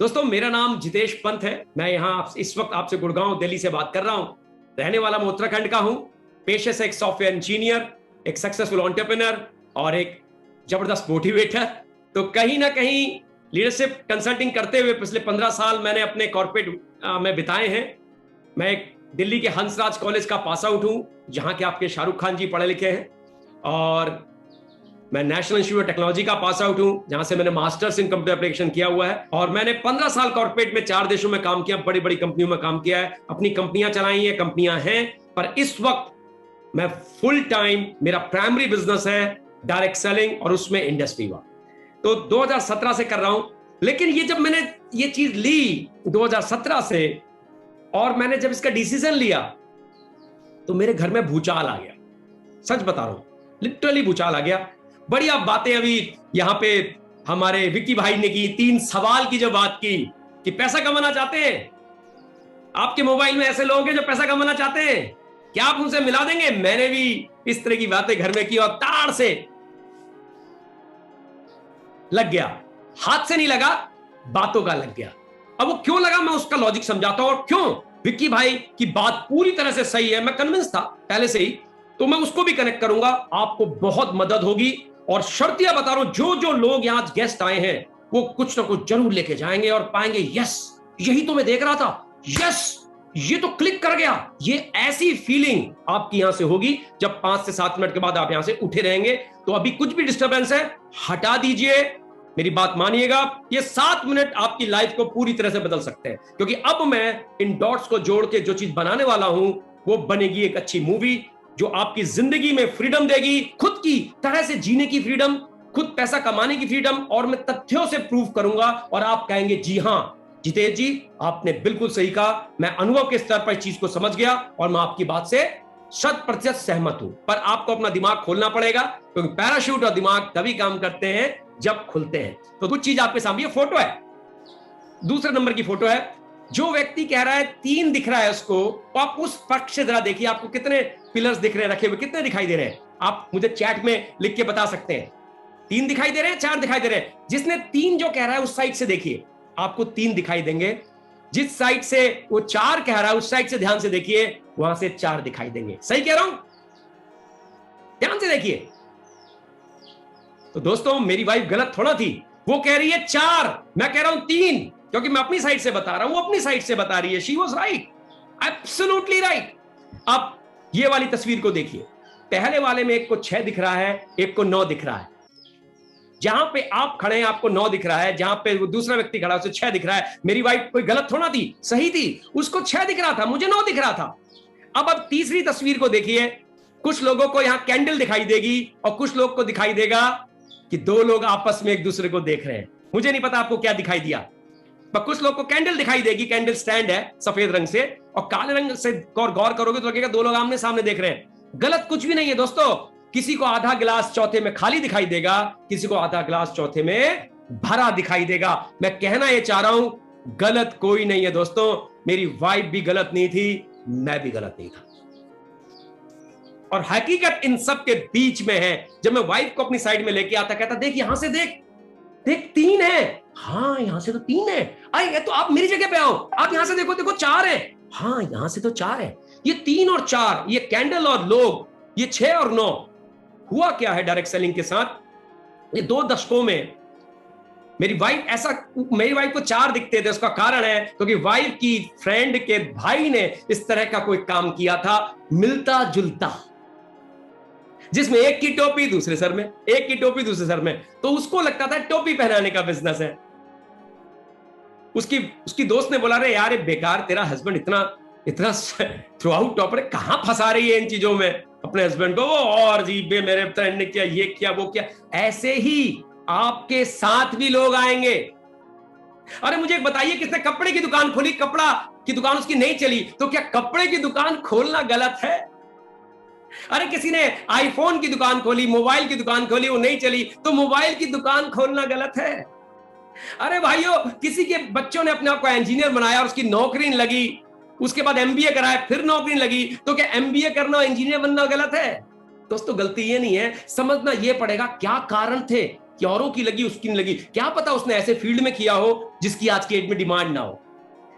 दोस्तों, मेरा नाम जितेश पंत है। मैं यहाँ इस वक्त आपसे गुड़गांव दिल्ली से बात कर रहा हूँ। रहने वाला मैं उत्तराखंड का हूँ। पेशे से एक सॉफ्टवेयर इंजीनियर, एक सक्सेसफुल एंटरप्रेन्योर और एक जबरदस्त मोटिवेटर। तो कहीं ना कहीं लीडरशिप कंसल्टिंग करते हुए पिछले 15 साल मैंने अपने कॉर्पोरेट में बिताए हैं। मैं एक दिल्ली के हंसराज कॉलेज का पास आउट हूँ, जहाँ के आपके शाहरुख खान जी पढ़े लिखे हैं। और मैं नेशनल इंस्टीट्यूट ऑफ टेक्नोलॉजी का पास आउट हूं, जहां से मैंने मास्टर्स इन कंप्यूटर एप्लीकेशन किया हुआ है। और मैंने 15 साल कॉर्पोरेट में 4 देशों में काम किया, बड़ी बड़ी कंपनियों में काम किया है, अपनी कंपनियां चलाई हैं, कंपनियां हैं। पर इस वक्त मैं फुल टाइम, मेरा प्राइमरी बिजनेस है डायरेक्ट सेलिंग और उसमें इंडस्ट्री वर्क। तो 2017 से कर रहा हूं। लेकिन ये जब मैंने ये चीज ली 2017 से और मैंने जब इसका डिसीजन लिया तो मेरे घर में भूचाल आ गया। सच बता रहा हूं, लिटरली भूचाल आ गया। बढ़िया बातें अभी यहाँ पे हमारे विक्की भाई ने की, 3 सवाल की जो बात की कि पैसा कमाना चाहते हैं, आपके मोबाइल में ऐसे लोग हैं जो पैसा कमाना चाहते हैं, क्या आप उनसे मिला देंगे? मैंने भी इस तरह की बातें घर में की और ताड़ से लग गया। हाथ से नहीं लगा, बातों का लग गया। अब वो क्यों लगा, मैं उसका लॉजिक समझाता हूं। और क्यों विक्की भाई की बात पूरी तरह से सही है, मैं कन्विंस था पहले से ही, तो मैं उसको भी कनेक्ट करूंगा, आपको बहुत मदद होगी। और शर्तिया बता रहा हूं, जो जो लोग यहां गेस्ट आए हैं वो कुछ ना कुछ जरूर लेके जाएंगे और पाएंगे यस, यही तो मैं देख रहा था, यस ये तो क्लिक कर गया। ये ऐसी फीलिंग आपकी यहां से होगी जब 5 से 7 मिनट के बाद आप यहां से उठे रहेंगे। तो अभी कुछ भी डिस्टर्बेंस है हटा दीजिए, मेरी बात मानिएगा। ये 7 मिनट आपकी लाइफ को पूरी तरह से बदल सकते हैं, क्योंकि अब मैं इन डॉट्स को जोड़ के जो चीज बनाने वाला हूं वो बनेगी एक अच्छी मूवी जो आपकी जिंदगी में फ्रीडम देगी, खुद की तरह से जीने की फ्रीडम, खुद पैसा कमाने की फ्रीडम। और मैं तथ्यों से प्रूव करूंगा और आप कहेंगे जी हां जितेश जी आपने बिल्कुल सही कहा, मैं अनुभव के स्तर पर इस चीज को समझ गया और मैं आपकी बात से 100% सहमत हूं। पर आपको अपना दिमाग खोलना पड़ेगा, क्योंकि पैराशूट और दिमाग तभी काम करते हैं जब खुलते हैं। तो कुछ चीज आपके सामने, फोटो है, दूसरे नंबर की फोटो है। जो व्यक्ति कह रहा है 3 दिख रहा है उसको, तो आप उस पक्ष से जरा देखिए, आपको कितने पिलर्स दिख रहे हैं रखे हुए, कितने दिखाई दे रहे हैं? आप मुझे चैट में लिख के बता सकते हैं। 3 दिखाई दे रहे हैं, 4 दिखाई दे रहे हैं? जिसने 3 जो कह रहा है उस साइड से देखिए, आपको 3 दिखाई देंगे। जिस साइड से वो 4 कह रहा है उस साइड से ध्यान से देखिए, वहां से 4 दिखाई देंगे। सही कह रहा हूं? ध्यान से देखिए। तो दोस्तों, मेरी वाइफ गलत थोड़ा थी, वो कह रही है 4, मैं कह रहा हूं 3, क्योंकि मैं अपनी साइड से बता रहा हूं, वो अपनी साइड से बता रही है। She was right, absolutely right. अब ये वाली तस्वीर को देखिए, पहले वाले में एक को 6 दिख रहा है, एक को 9 दिख रहा है। जहां पे आप खड़े हैं आपको 9 दिख रहा है, जहां पे वो दूसरा व्यक्ति खड़ा है उसे 6 दिख रहा है। मेरी वाइफ कोई गलत थोड़ा थी, सही थी, उसको 6 दिख रहा था, मुझे 9 दिख रहा था। अब तीसरी तस्वीर को देखिए, कुछ लोगों को यहां कैंडल दिखाई देगी और कुछ लोग को दिखाई देगा कि 2 लोग आपस में एक दूसरे को देख रहे हैं। मुझे नहीं पता आपको क्या दिखाई दिया, पर कुछ लोग को कैंडल दिखाई देगी, कैंडल स्टैंड है सफेद रंग से, और काले रंग से गौर करोगे तो लगेगा 2 लोग आमने सामने देख रहे हैं। गलत कुछ भी नहीं है दोस्तों। किसी को आधा गिलास चौथे में खाली दिखाई देगा, किसी को आधा गिलास चौथे में भरा दिखाई देगा। मैं कहना यह चाह रहा हूं, गलत कोई नहीं है दोस्तों। मेरी वाइफ भी गलत नहीं थी, मैं भी गलत नहीं था, और हकीकत इन सब के बीच में है। जब मैं वाइफ को अपनी साइड में लेके आता, कहता देख यहां से देख, देख 3 है, हाँ यहां से तो 3 है। आइए तो आप मेरी जगह पे आओ, आप यहां से देखो, देखो 4 है, हाँ यहां से तो 4 है। ये 3 और 4, ये कैंडल और लोग, ये 6 और 9। हुआ क्या है डायरेक्ट सेलिंग के साथ, ये 2 दशकों में मेरी वाइफ को 4 दिखते थे। उसका कारण है क्योंकि वाइफ की फ्रेंड के भाई ने इस तरह का कोई काम किया था, मिलता जुलता, जिसमें एक की टोपी दूसरे सर में, एक की टोपी दूसरे सर में, तो उसको लगता था टोपी पहनाने का बिजनेस है। उसकी दोस्त ने बोला, रे यार ये बेकार, तेरा हस्बैंड इतना थ्रू आउट टॉपर, कहां फंसा रही है इन चीजों में अपने हस्बैंड को? वो और जी बे मेरे फ्रेंड ने किया, ये किया, वो किया। ऐसे ही आपके साथ भी लोग आएंगे। अरे मुझे एक बताइए, किसने कपड़े की दुकान खोली, कपड़ा की दुकान उसकी नहीं चली, तो क्या कपड़े की दुकान खोलना गलत है? अरे किसी ने आईफोन की दुकान खोली, मोबाइल की दुकान खोली, वो नहीं चली, तो मोबाइल की दुकान खोलना गलत है? अरे भाइयों, किसी के बच्चों ने अपने आप को इंजीनियर बनाया और उसकी नौकरी नहीं लगी, उसके बाद एमबीए कराया, फिर नौकरी नहीं लगी, तो क्या एमबीए करना इंजीनियर बनना गलत है? दोस्तों गलती ये नहीं है, समझना ये पड़ेगा क्या कारण थे, कि औरों की लगी उसकी नहीं लगी। क्या पता उसने ऐसे फील्ड में किया हो जिसकी आज की डेट में डिमांड ना हो,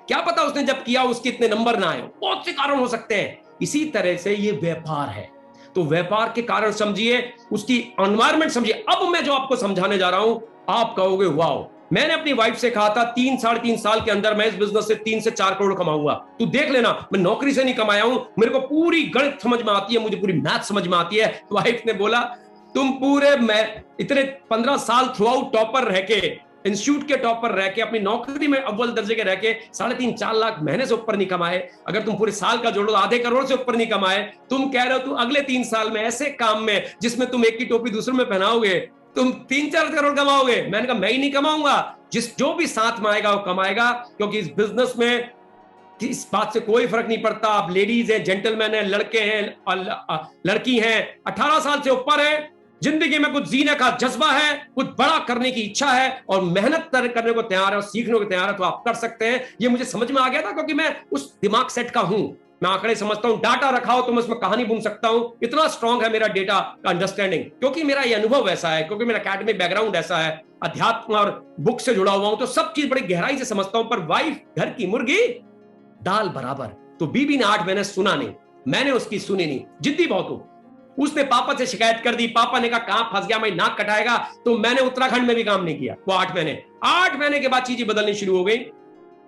क्या पता उसने जब किया उसके इतने नंबर ना आए हो, बहुत से कारण हो सकते हैं। इसी तरह से ये व्यापार है, तो व्यापार के कारण समझिए, उसकी एनवायरमेंट समझिए। अब मैं जो आपको समझाने जा रहा हूं, आप कहोगे वाओ, मैंने अपनी वाइफ से कहा था 3-3.5 साल के अंदर मैं इस बिजनेस से 3 से 4 करोड़ कमाऊंगा। तू देख लेना, मैं नौकरी से नहीं कमाया हूं, मेरे को पूरी गणित समझ में आती है, मुझे पूरी मैथ समझ में आती है। वाइफ ने बोला तुम पूरे मैं इतने 15 साल थ्रू आउट टॉपर रह के, इंस्टीट्यूट के टॉपर रह के, अपनी नौकरी में अव्वल दर्जे के रह के 3.5-4 लाख महीने से ऊपर नहीं कमाए, अगर तुम पूरे साल का जोड़ो आधे करोड़ से ऊपर नहीं कमाए, तुम कह रहे हो तू अगले 3 साल में ऐसे काम में जिसमें तुम एक की टोपी दूसरे में पहनाओगे तुम 3-4 करोड़ कमाओगे। मैंने कहा मैं ही नहीं कमाऊंगा, जो भी साथ में आएगा वो कमाएगा, क्योंकि इस बिजनेस में इस बात से कोई फर्क नहीं पड़ता आप लेडीज हैं, जेंटलमैन हैं, लड़के हैं, लड़की हैं, 18 साल से ऊपर है, जिंदगी में कुछ जीने का जज्बा है, कुछ बड़ा करने की इच्छा है और मेहनत करने को तैयार है और सीखने को तैयार है, तो आप कर सकते हैं। ये मुझे समझ में आ गया था क्योंकि मैं उस दिमाग सेट का हूं, मैं आंकड़े समझता हूं, डाटा रखा हो तो मैं उसमें कहानी बुन सकता हूं, इतना स्ट्रांग है मेरा डेटा का अंडरस्टैंडिंग, क्योंकि मेरा ये अनुभव ऐसा है, क्योंकि मेरा एकेडमिक बैकग्राउंड ऐसा है, अध्यात्म और बुक से जुड़ा हुआ हूं, तो सब चीज बड़ी गहराई से समझता हूं। पर वाइफ घर की मुर्गी दाल बराबर, तो बीबी ने 8 महीने सुना नहीं, मैंने उसकी सुनी नहीं, जिद्दी बहुत हूं। उसने पापा से शिकायत कर दी, पापा ने कहा कहां फंस गया, मैं नाक कटाएगा, तो मैंने उत्तराखंड में भी काम नहीं किया वो 8 महीने के बाद चीजें बदलनी शुरू हो गई,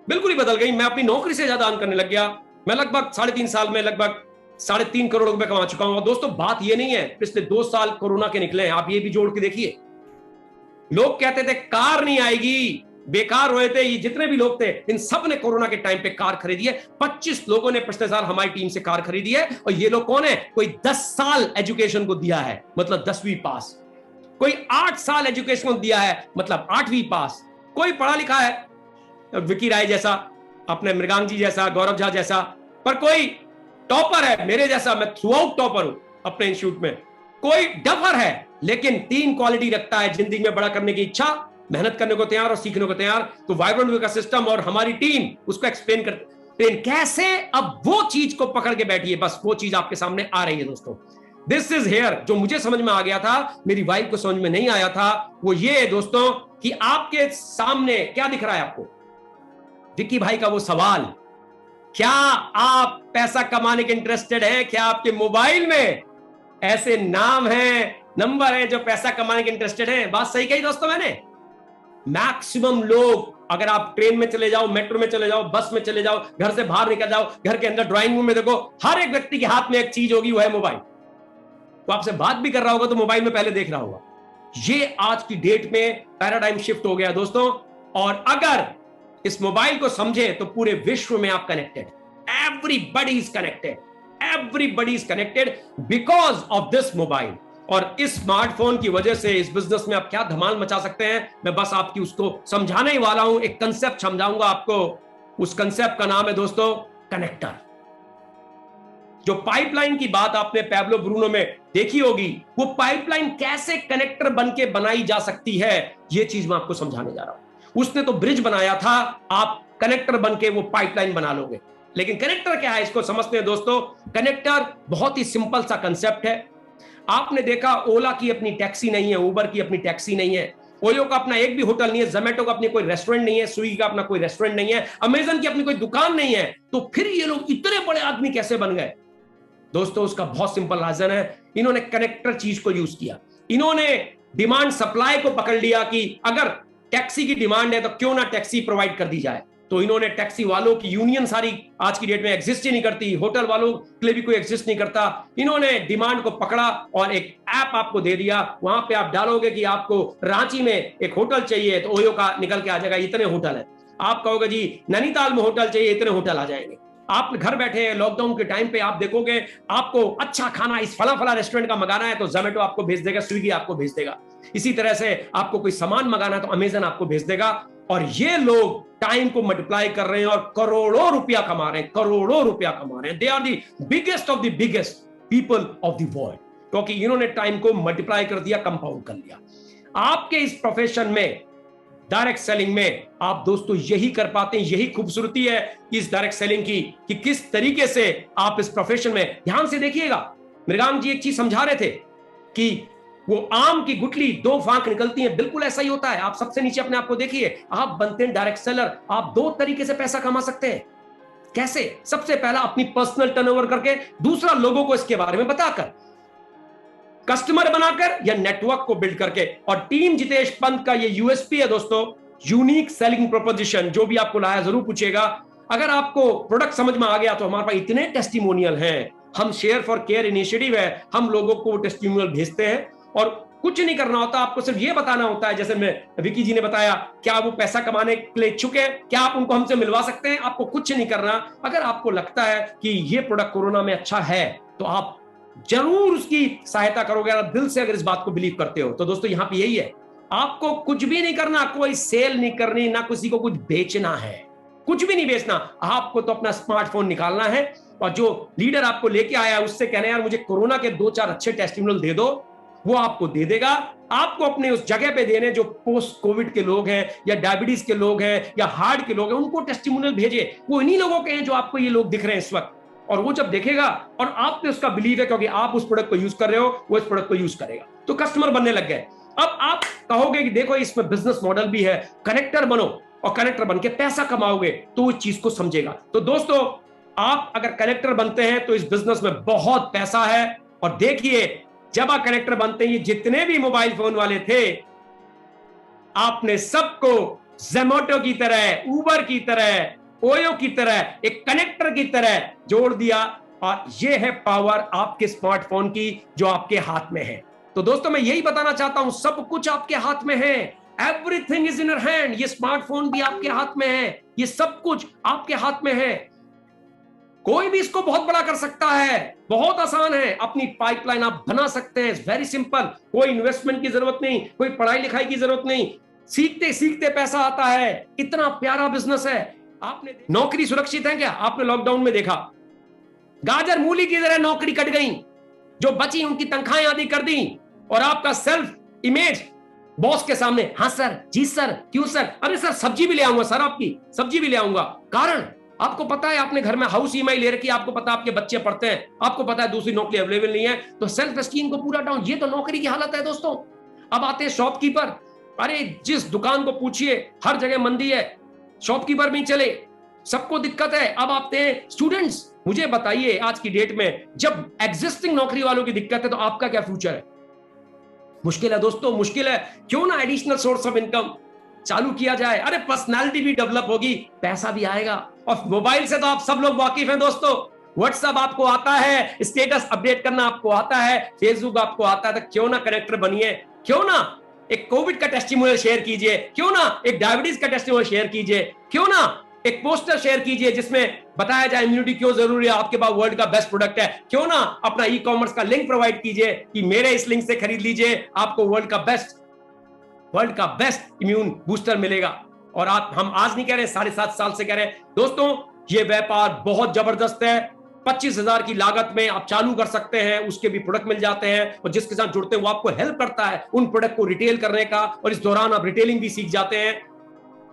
बिल्कुल ही बदल गई। मैं अपनी नौकरी से ज्यादा अर्न करने लग गया, मैं लगभग 3.5 साल में लगभग 3.5 करोड़ रुपए कमा चुका हूं। और दोस्तों बात ये नहीं है पिछले 2 साल कोरोना के निकले हैं, आप ये भी जोड़ के देखिए। लोग कहते थे कार नहीं आएगी, बेकार हुए थे, ये जितने भी लोग थे इन सब ने कोरोना के टाइम पे कार खरीदी है। 25 लोगों ने पिछले साल हमारी टीम से कार खरीदी है, और ये लोग कौन है? कोई 10 साल एजुकेशन को दिया है, मतलब 10वीं पास, कोई 8 साल एजुकेशन को दिया है, मतलब 8वीं पास, कोई पढ़ा लिखा है विकी राय जैसा, अपने मृगांक जी जैसा, गौरव झा जैसा, पर कोई टॉपर है मेरे जैसा, मैं थ्रू आउट टॉपर हूं अपने इंस्टीट्यूट में, कोई डफर है लेकिन 3 क्वालिटी रखता है, जिंदगी में बड़ा करने की इच्छा, मेहनत करने को तैयार और सीखने को तैयार। तो वाइब्रेंट का सिस्टम और हमारी टीम उसको एक्सप्लेन करते हैं कैसे। अब वो चीज को पकड़ के बैठिए, बस वो चीज आपके सामने आ रही है दोस्तों। दिस इज हेयर, जो मुझे समझ में आ गया था, मेरी वाइफ को समझ में नहीं आया था, वो ये है दोस्तों कि आपके सामने क्या दिख रहा है आपको, विक्की भाई का वो सवाल, क्या आप पैसा कमाने के इंटरेस्टेड हैं? क्या आपके मोबाइल में ऐसे नाम है, नंबर है जो पैसा कमाने के इंटरेस्टेड हैं? बात सही कही दोस्तों मैंने। मैक्सिमम लोग, अगर आप ट्रेन में चले जाओ, मेट्रो में चले जाओ, बस में चले जाओ, घर से बाहर निकल जाओ, घर के अंदर ड्राइंग रूम में देखो, हर एक व्यक्ति के हाथ में एक चीज होगी, वो है मोबाइल। वो आपसे बात भी कर रहा होगा तो मोबाइल में पहले देख रहा होगा। ये आज की डेट में पैराडाइम शिफ्ट हो गया दोस्तों, और अगर इस मोबाइल को समझे तो पूरे विश्व में आप connected, everybody is connected, everybody is connected because of this mobile. और इस स्मार्टफोन की वजह से इस बिजनेस में आप क्या धमाल मचा सकते हैं, मैं बस आपकी उसको समझाने ही वाला हूं। एक कंसेप्ट समझाऊंगा आपको, उस कंसेप्ट का नाम है दोस्तों कनेक्टर। जो पाइपलाइन की बात आपने पैब्लो ब्रूनो में देखी होगी, वो पाइपलाइन कैसे कनेक्टर बनके बनाई जा सकती है, ये चीज मैं आपको समझाने जा रहा हूं। उसने तो ब्रिज बनाया था, आप कनेक्टर बनके वो पाइपलाइन बना लोगे। लेकिन कनेक्टर क्या है, इसको समझते हैं दोस्तों। कनेक्टर बहुत ही सिंपल सा कंसेप्ट है। आपने देखा ओला की अपनी टैक्सी नहीं है, उबर की अपनी टैक्सी नहीं है, ओयो का अपना एक भी होटल नहीं है, जोमेटो का अपनी कोई रेस्टोरेंट नहीं है, स्विगी का अपना कोई रेस्टोरेंट नहीं है, अमेजन की अपनी कोई दुकान नहीं है, तो फिर ये लोग इतने बड़े आदमी कैसे बन गए दोस्तों? उसका बहुत सिंपल रीजन है, इन्होंने कनेक्टर चीज को यूज किया। इन्होंने डिमांड सप्लाई को पकड़ लिया कि अगर टैक्सी की डिमांड है तो क्यों ना टैक्सी प्रोवाइड कर दी जाए। तो इन्होंने टैक्सी वालों की यूनियन सारी आज की डेट में एग्जिस्ट ही नहीं करती, होटल वालों के लिए भी कोई एग्जिस्ट नहीं करता। इन्होंने डिमांड को पकड़ा और एक ऐप आपको दे दिया, वहां पे आप डालोगे कि आपको रांची में एक होटल चाहिए तो ओयो का निकल के आ जाएगा, इतने होटल है। आप कहोगे जी नैनीताल में होटल चाहिए, इतने होटल आ जाएंगे। आप घर बैठे हैं लॉकडाउन के टाइम पे, आप देखोगे आपको अच्छा खाना इस फला फला रेस्टोरेंट का मंगाना है तो जोमेटो आपको भेज देगा, स्विगी आपको भेज देगा। इसी तरह से आपको कोई सामान मंगाना है तो अमेजन आपको भेज देगा। और ये लोग टाइम को मल्टीप्लाई कर रहे हैं और करोड़ों रुपया कमा रहे हैं, करोड़ों रुपया कमा रहे हैं। They are the biggest of the biggest people of the world, क्योंकि इन्होंने टाइम को मल्टीप्लाई कर दिया, कंपाउंड कर लिया। आपके इस प्रोफेशन में, डायरेक्ट सेलिंग में, आप दोस्तों यही कर पाते हैं। यही खूबसूरती है इस डायरेक्ट सेलिंग की कि किस तरीके से आप इस प्रोफेशन में, ध्यान से देखिएगा, मृगांक जी एक चीज समझा रहे थे कि वो आम की गुठली दो फांक निकलती है, बिल्कुल ऐसा ही होता है। आप सबसे नीचे अपने आप को देखिए, आप बनते हैं डायरेक्ट सेलर। आप दो तरीके से पैसा कमा सकते हैं। कैसे? सबसे पहला अपनी पर्सनल टर्नओवर करके, दूसरा लोगों को इसके बारे में बताकर, कस्टमर बनाकर या नेटवर्क को बिल्ड करके। और टीम जितेश पंत का ये यूएसपी है दोस्तों, यूनिक सेलिंग प्रोपोजिशन। जो भी आपको लाया जरूर पूछेगा। अगर आपको प्रोडक्ट समझ में आ गया तो हमारे पास इतने टेस्टिमोनियल हैं। हम शेयर फॉर केयर इनिशिएटिव है, हम लोगों को टेस्टिमोनियल भेजते हैं और कुछ नहीं करना होता, आपको सिर्फ ये बताना होता है। जैसे मैं विकी जी ने बताया, क्या वो पैसा कमाने के लिए इच्छुक है, क्या आप उनको हमसे मिलवा सकते हैं? आपको कुछ नहीं करना। अगर आपको लगता है कि ये प्रोडक्ट कोरोना में अच्छा है तो आप जरूर उसकी सहायता करोगे, अगर दिल से अगर इस बात को बिलीव करते हो तो। दोस्तों यहां पे यही है, आपको कुछ भी नहीं करना, कोई सेल नहीं करनी, ना किसी को कुछ बेचना है, कुछ भी नहीं बेचना। आपको तो अपना स्मार्टफोन निकालना है और जो लीडर आपको लेके आया है उससे कहना है, यार मुझे कोरोना के 2-4 अच्छे टेस्टिमोनियल दे दो। वो आपको दे देगा। आपको अपने उस जगह पे देने जो पोस्ट कोविड के लोग हैं या डायबिटीज के लोग हैं या हार्ट के लोग हैं, उनको टेस्टिमोनियल भेजे। वो इन्हीं लोगों के हैं जो आपको ये लोग दिख रहे हैं इस वक्त। और वो जब देखेगा और आप पे उसका बिलीव है क्योंकि आप उस प्रोडक्ट को यूज कर रहे हो, वो इस प्रोडक्ट को यूज करेगा, तो कस्टमर बनने लग गए। अब आप कहोगे कि देखो इसमें बिजनेस मॉडल भी है, कनेक्टर बनो और कनेक्टर बन के पैसा कमाओगे तो उस चीज को समझेगा। तो दोस्तों आप अगर कनेक्टर बनते हैं तो इस बिजनेस में बहुत पैसा है। और देखिए जब आप कनेक्टर बनते हैं, ये जितने भी मोबाइल फोन वाले थे, आपने सबको ज़ोमैटो की तरह, उबर की तरह, ओयो की तरह, एक कनेक्टर की तरह जोड़ दिया। और ये है पावर आपके स्मार्टफोन की जो आपके हाथ में है। तो दोस्तों मैं यही बताना चाहता हूं, सब कुछ आपके हाथ में है। Everything is in your hand. ये स्मार्टफोन भी आपके हाथ में है, ये सब कुछ आपके हाथ में है। कोई भी इसको बहुत बड़ा कर सकता है, बहुत आसान है। अपनी पाइपलाइन आप बना सकते हैं, वेरी सिंपल। कोई इन्वेस्टमेंट की जरूरत नहीं, कोई पढ़ाई लिखाई की जरूरत नहीं, सीखते सीखते पैसा आता है। इतना प्यारा बिजनेस है। आपने नौकरी सुरक्षित है क्या? आपने लॉकडाउन में देखा, गाजर मूली की तरह नौकरी कट गई, जो बची उनकी तनख्वाहें आदि कर दी। और आपका सेल्फ इमेज बॉस के सामने, हाँ सर, जी सर, क्यों सर, अरे सर सब्जी भी ले आऊंगा सर, आपकी सब्जी भी ले आऊंगा। कारण आपको पता है, आपने घर में हाउस ईएमआई ले रखी है, आपको पता है आपके बच्चे पढ़ते हैं, आपको पता है दूसरी नौकरी अवेलेबल नहीं है, तो सेल्फ एस्टीम को पूरा डाउन। ये तो नौकरी की हालत है दोस्तों। अब आते हैं शॉपकीपर। अरे जिस दुकान को पूछिए हर जगह मंदी है, शॉपकीपर भी चले, सबको दिक्कत है। अब आते हैं स्टूडेंट्स। मुझे बताइए आज की डेट में जब एग्जिस्टिंग नौकरी वालों की दिक्कत है तो आपका क्या फ्यूचर है? मुश्किल है दोस्तों, मुश्किल है। क्यों ना एडिशनल सोर्स ऑफ इनकम चालू किया जाए। अरे पर्सनालिटी भी डेवलप होगी, पैसा भी आएगा। और मोबाइल से तो आप सब लोग वाकिफ हैं दोस्तों। व्हाट्सएप आपको आता है, स्टेटस अपडेट करना आपको आता है, फेसबुक आपको आता है, तो क्यों ना कनेक्टर बनिए। क्यों ना एक कोविड का टेस्टिमोनियल शेयर कीजिए, क्यों ना एक डायबिटीज का टेस्टिमोनियल शेयर कीजिए, क्यों ना एक पोस्टर शेयर कीजिए जिसमें बताया जाए इम्यूनिटी क्यों जरूरी है, आपके पास वर्ल्ड का बेस्ट प्रोडक्ट है। क्यों ना अपना ई कॉमर्स का लिंक प्रोवाइड कीजिए कि मेरे इस लिंक से खरीद लीजिए, आपको वर्ल्ड का बेस्ट इम्यून बूस्टर मिलेगा। और हम आज नहीं कह रहे, 7.5 साल से कह रहे हैं दोस्तों, ये व्यापार बहुत जबरदस्त है। 25,000 की लागत में आप चालू कर सकते हैं, उसके भी प्रोडक्ट मिल जाते हैं और जिसके साथ जुड़ते हैं वो आपको हेल्प करता है उन प्रोडक्ट को रिटेल करने का, और इस दौरान आप रिटेलिंग भी सीख जाते हैं।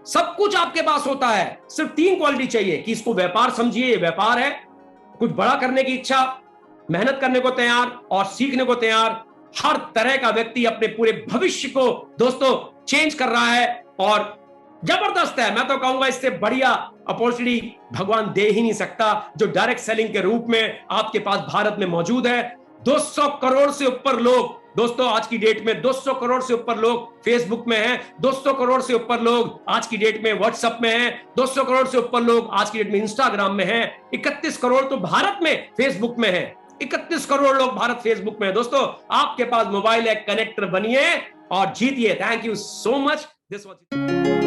सब कुछ आपके पास होता है। सिर्फ 3 क्वालिटी चाहिए कि इसको व्यापार समझिए, ये व्यापार है, कुछ बड़ा करने की इच्छा, मेहनत करने को तैयार और सीखने को तैयार। हर तरह का व्यक्ति अपने पूरे भविष्य को दोस्तों चेंज कर रहा है और जबरदस्त है। मैं तो कहूंगा इससे बढ़िया अपॉर्चुनिटी भगवान दे ही नहीं सकता, जो डायरेक्ट सेलिंग के रूप में आपके पास भारत में मौजूद है। 200 करोड़ से ऊपर लोग दोस्तों आज की डेट में 200 करोड़ से ऊपर लोग फेसबुक में हैं, 200 करोड़ से ऊपर लोग आज की डेट में व्हाट्सएप में हैं, 200 करोड़ से ऊपर लोग आज की डेट में इंस्टाग्राम में हैं, 31 करोड़ तो भारत में फेसबुक में हैं, 31 करोड़ लोग भारत फेसबुक में हैं। दोस्तों आपके पास मोबाइल है, कनेक्टर बनिए और जीतिए। Thank you so much. This was